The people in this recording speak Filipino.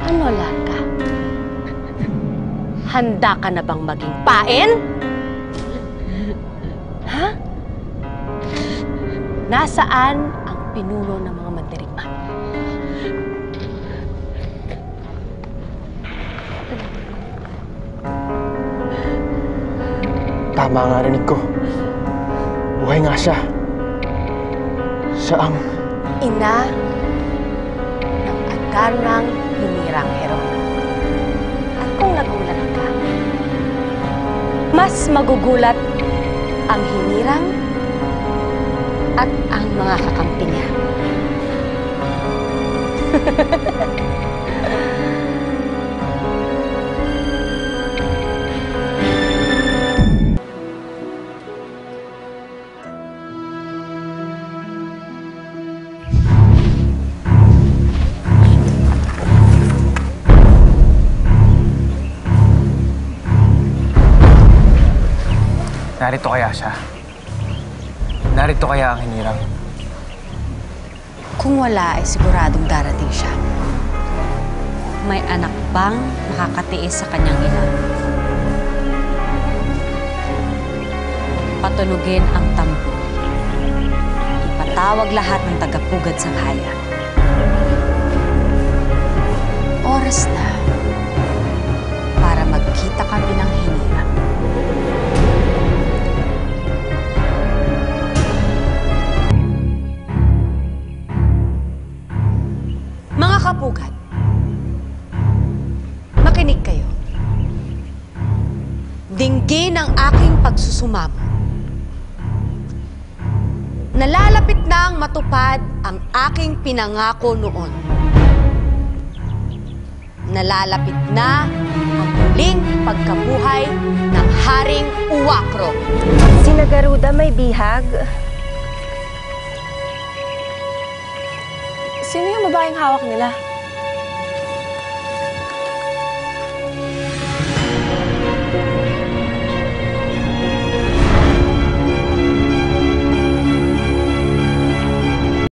Ano, Laka? Handa ka na bang maging pain? Ha? Nasaan ang pinuno ng mga mandirigma? Tama ang narinig ko. Buhay nga siya. Siya ang... Ina ng aganang hinirang heron. At kung nagulat ka, mas magugulat ang hinirang at ang mga kakampi niya. Narito kaya siya? Narito kaya ang hinirang? Kung wala ay siguradong darating siya. May anak bang makakatiis sa kanyang ina? Patunugin ang tambo. Ipatawag lahat ng tagapugad sa bayan. Oras na para magkita kami ng hinirang. Mga kapugad, makinig kayo. Dinggin ang aking pagsusumamo. Nalalapit na ang matupad ang aking pinangako noon. Nalalapit na ang muling pagkabuhay ng Haring Uwakro. Sina Garuda may bihag. Sino yung babaeng hawak nila?